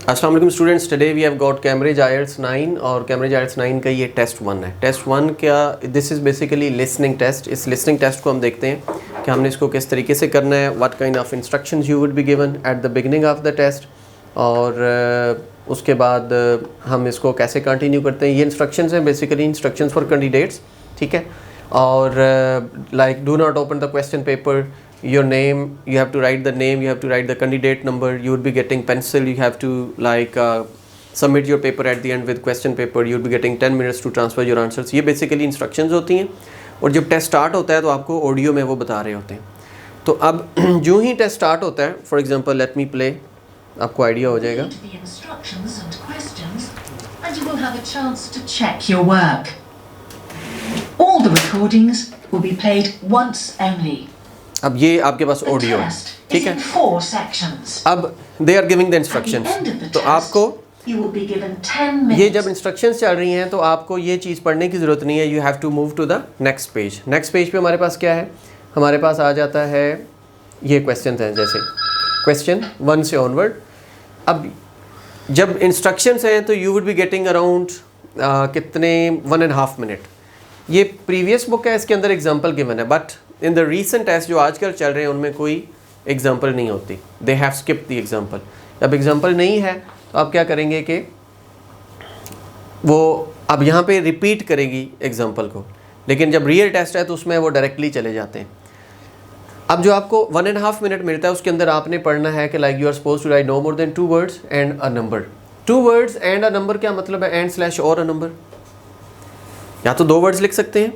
अस्सलाम वालेकुम students, today we have got Cambridge IELTS 9 और कैम्ब्रिज IELTS 9 का ये टेस्ट 1 है। टेस्ट 1 क्या, this is basically listening test. इस लिसनिंग टेस्ट को हम देखते हैं कि हमने इसको किस तरीके से करना है, what kind of instructions you would be given at the beginning of the test, और उसके बाद हम इसको कैसे कंटिन्यू करते हैं। ये इंस्ट्रक्शंस हैं, बेसिकली इंस्ट्रक्शंस फॉर कैंडिडेट्स, ठीक है। और like do not open the question paper, your name, you have to write the name, you have to write the candidate number, you would be getting pencil, you have to like submit your paper at the end with question paper, you would be getting 10 minutes to transfer your answers। ये basically instructions होती हैं, और जब test start होता है तो आपको audio में वो बता रहे होते हैं। तो अब जो ही टेस्ट स्टार्ट होता है, for example let me play, आपको आइडिया हो जाएगा। All the recordings will be played once only. अब ये आपके पास ऑडियो है, ठीक है। अब they are giving the instructions, तो आपको ये जब इंस्ट्रक्शंस चल रही हैं तो आपको ये चीज़ पढ़ने की ज़रूरत नहीं है। You have to move to the next page. Next page पे हमारे पास क्या है, हमारे पास आ जाता है ये क्वेश्चन हैं, जैसे क्वेश्चन 1 से ऑनवर्ड। अब जब इंस्ट्रक्शंस हैं तो you would be getting around कितने 1.5 मिनट। ये प्रीवियस बुक है, इसके अंदर एग्जाम्पल गिवन है, but in the recent test जो आजकल चल रहे हैं उनमें कोई एग्जाम्पल नहीं होती। They have skipped the example. अब एग्जाम्पल नहीं है तो आप क्या करेंगे कि वो अब यहाँ पे रिपीट करेगी एग्जाम्पल को, लेकिन जब रियल टेस्ट है तो उसमें वो डायरेक्टली चले जाते हैं। अब जो आपको 1.5 मिनट मिलता है उसके अंदर आपने पढ़ना है कि like you are suppose to write no more than 2 words and a number. 2 words and a number क्या मतलब है, एंड स्लैश और अ नंबर। या तो 2 वर्ड्स लिख सकते हैं,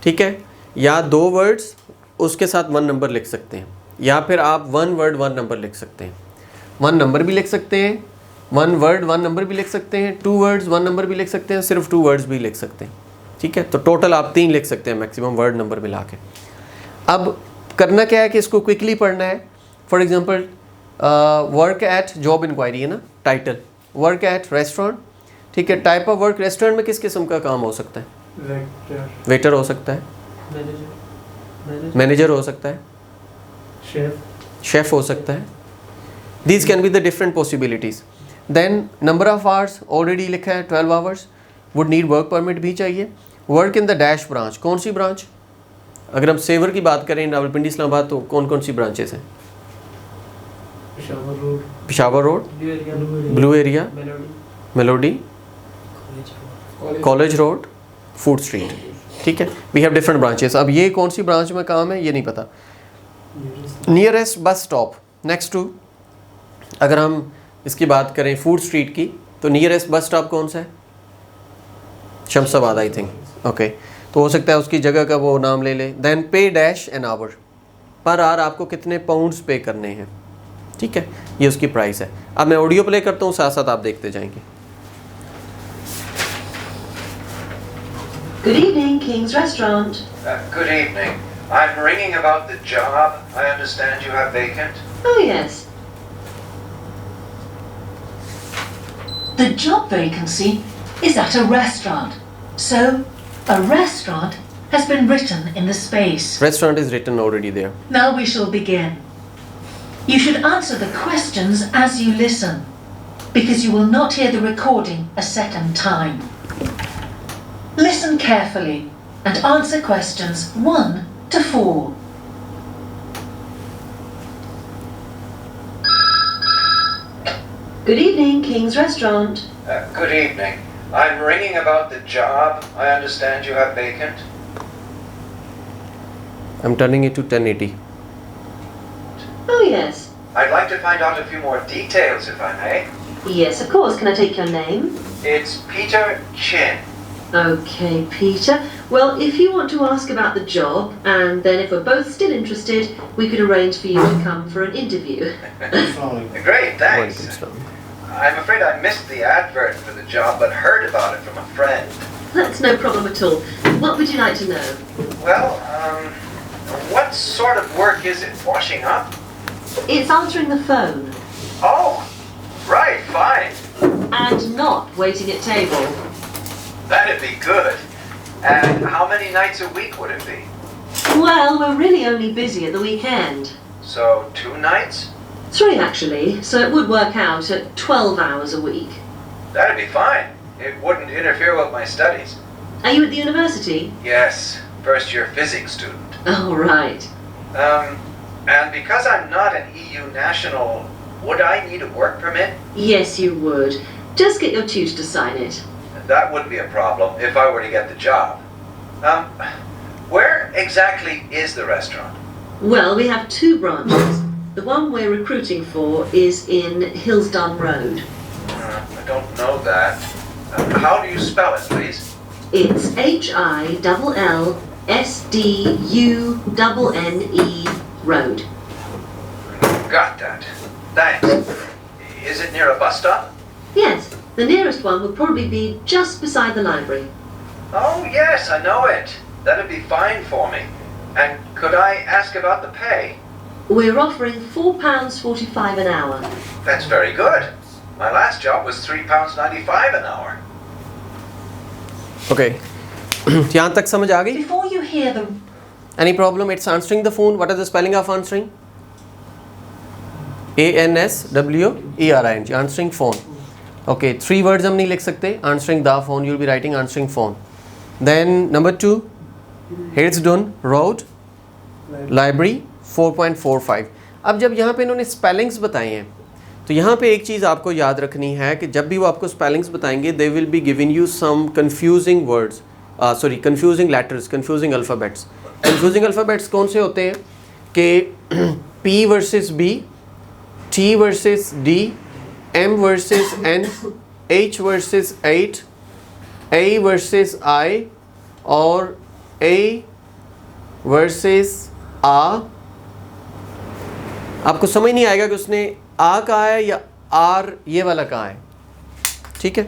ठीक है, या 2 वर्ड्स उसके साथ 1 नंबर लिख सकते हैं, या फिर आप 1 वर्ड 1 नंबर लिख सकते हैं। 1 नंबर भी लिख सकते हैं, 1 वर्ड 1 नंबर भी लिख सकते हैं, 2 वर्ड्स 1 नंबर भी लिख सकते हैं, सिर्फ 2 वर्ड्स भी लिख सकते हैं, ठीक है। तो टोटल आप 3 लिख सकते हैं मैक्सिमम वर्ड नंबर मिला के। अब करना क्या है कि इसको क्विकली पढ़ना है। For example work at, job inquiry है ना टाइटल, वर्क एट रेस्टोरेंट, ठीक है। टाइप ऑफ वर्क, रेस्टोरेंट में किस किस्म का काम हो सकता है, वेटर हो सकता है, मैनेजर हो सकता है, शेफ हो सकता है। These can be the different possibilities. Then number of hours already लिखा है 12 hours. Would need work permit भी चाहिए। Work in the dash branch, कौन सी ब्रांच, अगर हम सेवर की बात करें रावलपिंडी इस्लामाबाद तो कौन कौन सी ब्रांचेस हैं, Peshawar Road, Blue Area, Melody, College Road, Food Street, ठीक है। We have different branches. अब ये कौन सी ब्रांच में काम है ये नहीं पता। Nearest bus stop next to, अगर हम इसकी बात करें फूड स्ट्रीट की तो नियरेस्ट बस स्टॉप कौन सा है, शमशाबाद आई थिंक, ओके। तो हो सकता है उसकी जगह का वो नाम ले ले। देन पे dash an hour, per hour आपको कितने पाउंड्स पे करने हैं, ठीक है, ये उसकी प्राइस है। अब मैं ऑडियो प्ले करता हूँ, साथ साथ आप देखते जाएंगे। Good evening, King's Restaurant. Good evening. I'm ringing about the job. I understand you have vacant. Oh, yes. The job vacancy is at a restaurant. So, a restaurant has been written in the space. Restaurant is written already there. Now we shall begin. You should answer the questions as you listen, because you will not hear the recording a second time. Listen carefully and answer questions 1 to 4. Good evening, King's Restaurant. Good evening. I'm ringing about the job. I understand you have vacant. I'm turning it to 1080. Oh, yes. I'd like to find out a few more details, if I may. Yes, of course. Can I take your name? It's Peter Chin. Okay, Peter. Well, if you want to ask about the job, and then if we're both still interested, we could arrange for you to come for an interview. Great, thanks. I'm afraid I missed the advert for the job, but heard about it from a friend. That's no problem at all. What would you like to know? Well, what sort of work is it? Washing up? It's answering the phone. Oh, right, fine. And not waiting at table. That'd be good. And how many nights a week would it be? Well, we're really only busy at the weekend. So 2 nights? 3 actually, so it would work out at 12 hours a week. That'd be fine. It wouldn't interfere with my studies. Are you at the university? Yes, first-year physics student. Oh, right. And because I'm not an EU national, would I need a work permit? Yes, you would. Just get your tutor to sign it. That wouldn't be a problem if I were to get the job. Where exactly is the restaurant? Well, we have 2 branches. The one we're recruiting for is in Hillsdon Road. I don't know that. How do you spell it, please? It's HILLSDUNNE Road. Got that. Thanks. Is it near a bus stop? Yes, the nearest one would probably be just beside the library. Oh, yes, I know it. That'd be fine for me. And could I ask about the pay? We're offering £4.45 an hour. That's very good. My last job was £3.95 an hour. Okay. यहाँ तक समझ आ गई? Before you hear the Any problem? It's answering the phone. What is the spelling of answering? ANSWERING. Answering phone. Okay, 3 words हम नहीं लिख सकते. Answering the phone. You'll be writing answering phone. Then number 2, Hillsdon Road, Library, 4.45. अब जब यहाँ पे इन्होंने spellings बताए हैं तो यहाँ पे एक चीज़ आपको याद रखनी है कि जब भी वो आपको स्पेलिंग्स बताएंगे they will be giving you some confusing words, confusing letters, confusing alphabets. Confusing alphabets कौन से होते हैं कि P versus B, T versus D, M versus N, H versus 8, A versus I और A वर्सेस A. आपको समझ नहीं आएगा कि उसने आ कहा है या आर ये वाला कहा है. ठीक है,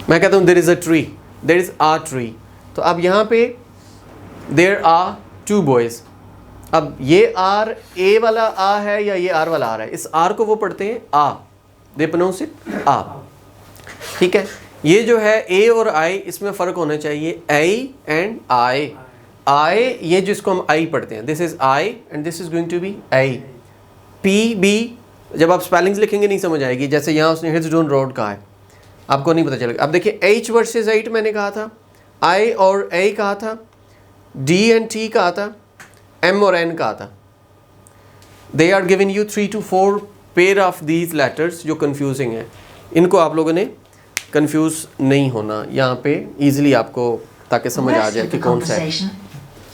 मैं कहता हूँ there is a tree, there is a tree. तो अब यहाँ पे देयर आर 2 बॉयज़. अब ये आर ए वाला आ है या ये आर वाला आ रहा है? इस आर को वो पढ़ते हैं आ, दे प्रोनाउंस इट आ. ठीक है, ये जो है ए और आई इसमें फ़र्क होना चाहिए. A and I. आई ये जिसको हम आई पढ़ते हैं, this is I and this is going to be I. P B जब आप स्पेलिंग्स लिखेंगे नहीं समझ आएगी. जैसे यहाँ उसने हिल्सडन रोड कहा है, आपको नहीं पता चलेगा. अब देखिए H वर्सेस 8 मैंने कहा था, I और A कहा था, D एंड T कहा था, M और N कहा था. They are giving you 3 to 4 pair of these letters जो कन्फ्यूजिंग है. इनको आप लोगों ने कन्फ्यूज नहीं होना यहाँ पे, ईजिली आपको ताकि समझ आ जाए कि कौन सा है.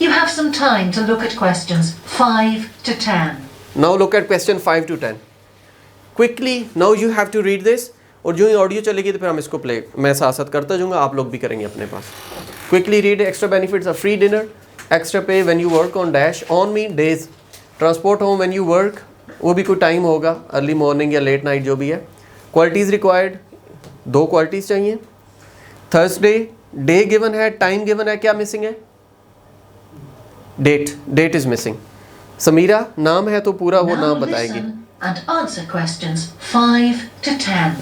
You have some time to look at questions 5 to 10. Now look at question 5 to 10. Quickly, now you have to read this. और जो ही ऑडियो चलेगी तो फिर हम इसको प्ले मैं साथ साथ करता जाऊँगा, आप लोग भी करेंगे अपने पास. Quickly read. Extra benefits are free dinner, extra pay when you work on dash, on me days, transport home when you work, वो भी कोई टाइम होगा, अर्ली मॉर्निंग या लेट नाइट जो भी है. क्वालिटीज़ रिक्वायर्ड, 2 क्वालिटीज़ चाहिए. थर्सडे डे गिवन है, टाइम गिवन है, क्या मिसिंग है? Date is missing. समीरा नाम है तो पूरा वो नाम बताएगी. And answer questions 5 to 10.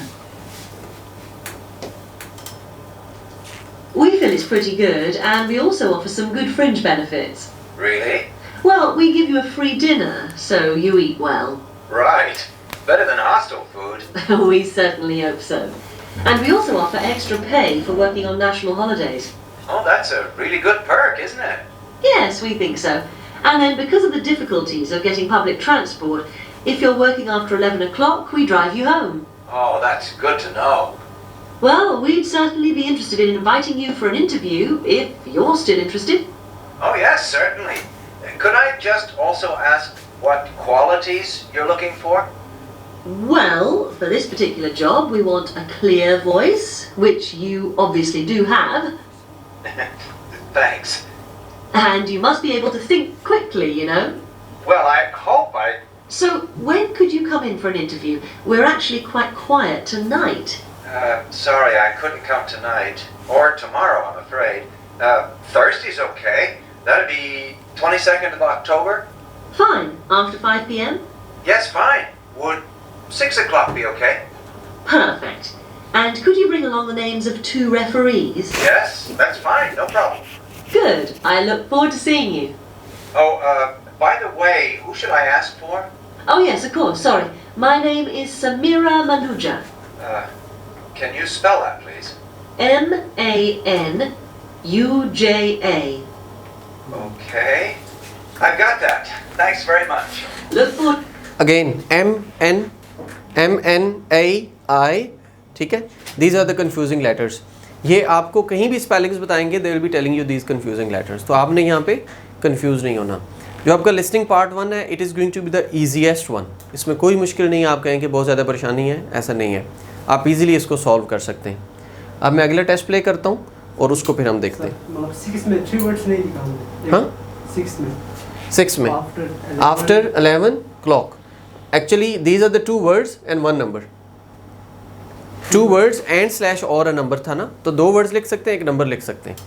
We feel it's pretty good, and we also offer some good fringe benefits. Really? Well, we give you a free dinner, so you eat well. Right. Better than hostel food. We certainly hope so. And we also offer extra pay for working on national holidays. Oh, that's a really good perk, isn't it? Yes, we think so. And then because of the difficulties of getting public transport, if you're working after 11 o'clock, we drive you home. Oh, that's good to know. Well, we'd certainly be interested in inviting you for an interview, if you're still interested. Oh, yes, certainly. Could I just also ask what qualities you're looking for? Well, for this particular job, we want a clear voice, which you obviously do have. Thanks. And you must be able to think quickly, you know. Well, I hope I... So, when could you come in for an interview? We're actually quite quiet tonight. Sorry, I couldn't come tonight. Or tomorrow, I'm afraid. Thursday's okay. That'd be 22nd of October. Fine. After 5 p.m.? Yes, fine. Would 6 o'clock be okay? Perfect. And could you bring along the names of 2 referees? Yes, that's fine. No problem. Good. I look forward to seeing you. Oh, by the way, who should I ask for? Oh yes, of course, sorry. My name is Samira Manuja. Can you spell that, please? Manuja. Okay. I've got that. Thanks very much. Look forward. Again MNAI, ठीक है, these are the confusing letters. ये आपको कहीं भी spellings बताएंगे, they will be telling you these confusing letters, तो आपने यहाँ पे कंफ्यूज नहीं होना। जो आपका लिस्टिंग पार्ट 1 है, it is going to be the easiest one. इसमें कोई मुश्किल नहीं है, आप कहें कि बहुत ज़्यादा परेशानी है, ऐसा नहीं है, आप इजीली इसको सॉल्व कर सकते हैं। अब मैं अगला टेस्ट प्ले करता हूँ और उसको फिर हम देखते हैं। मतलब 6 में 3 वर्ड्स नहीं लिखा हमने। हाँ 6 में after 11 clock, actually these are the 2 words and 1 number, 2 words and slash और a number था ना, तो 2 words लिख सकते हैं, 1 नंबर लिख सकते हैं।